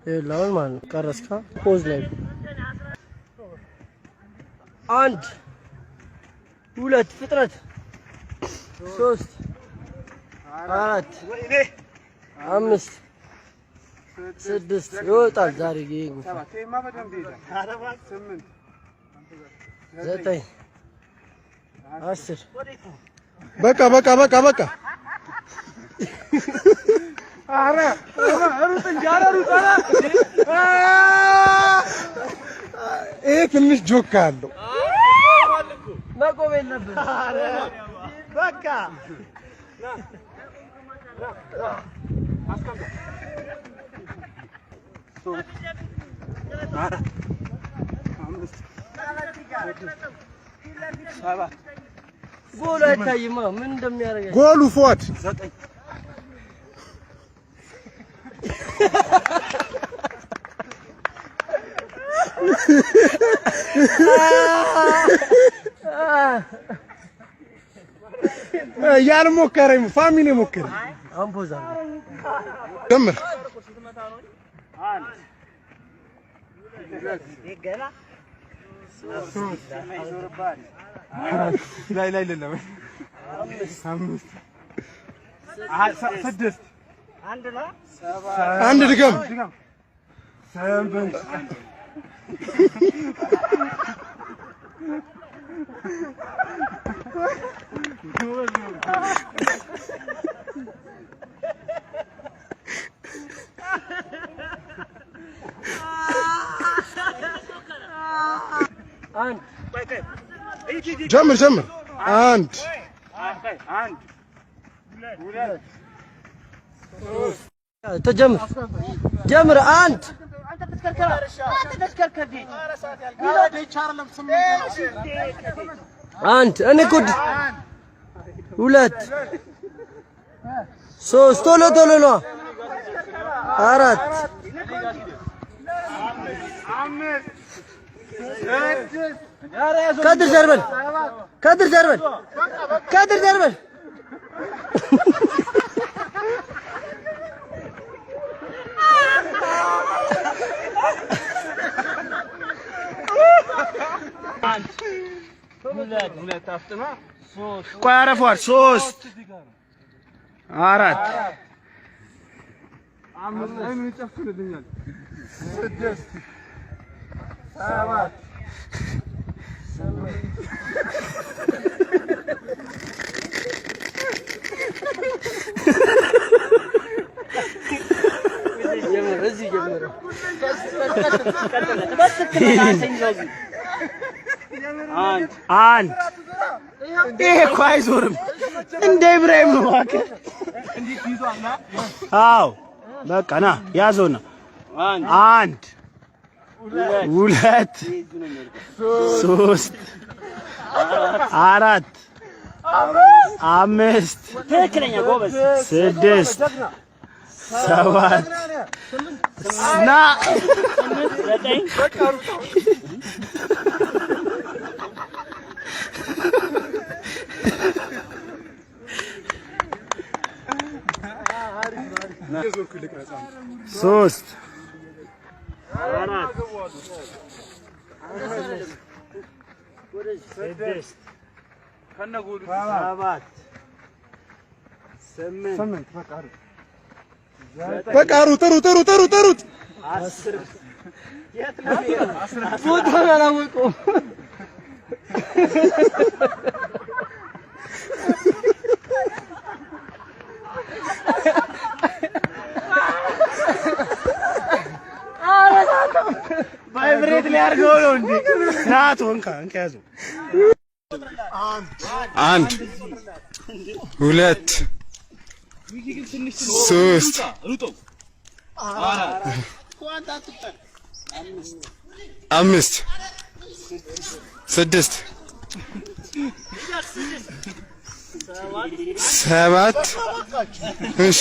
يلا مان كرسكا بوز ላይ አንድ ሁለት ፍጥረት ሶስት አራት አምስት ስድስት ይወጣል ዛሬ ጌጉ ዘጠኝ አስር በቃ አረ ሩጥ እንጂ አረ ሩጥ ይሄ ትንሽ ጆካ አለው መቆም የለብህም አረ በቃ አስቀምጥ አረ አምስት ሰባት ጎል አይታይማ ምን እንደሚያደርግ ጎሉ ፎት ዘጠኝ ያልሞከረኝ ፋሚሊ ሞከረ አምፖዛ ጀምር ላይ ለለም አምስት ስድስት አንድ ድገም ሰንበት ጀምር አንድ ጀምር አንድ አንድ እኔ ጉድ ሁለት ሶስት ቶሎ ነው አራት ከድር ዘርበል ሁለት አፍጥማ ቆይ አረፈዋል ሶስት አራት አምስት ምን ይጨፍርልኛል ስድስት ሰባት እዚህ ጀምረው አንድ ይሄ እኮ አይዞርም እንደ ኢብራሂም ነው እባክህ እንዴት ይዟልና አዎ በቃ ና ያዘውና አንድ ሁለት ሶስት አራት አምስት ትክክለኛ ጎበዝ ስድስት ሰባት ና ዘጠኝ ሶስት አራት ስድስት ሰባት ስምንት በቃ ሩጥ አስር የት ነው ቦታውን አላወቀውም ቫይብሬት ሊያርገው ነው እንዴ ናት ወንካ እንከያዘው አንድ ሁለት ሶስት አምስት ስድስት ሰባት እሺ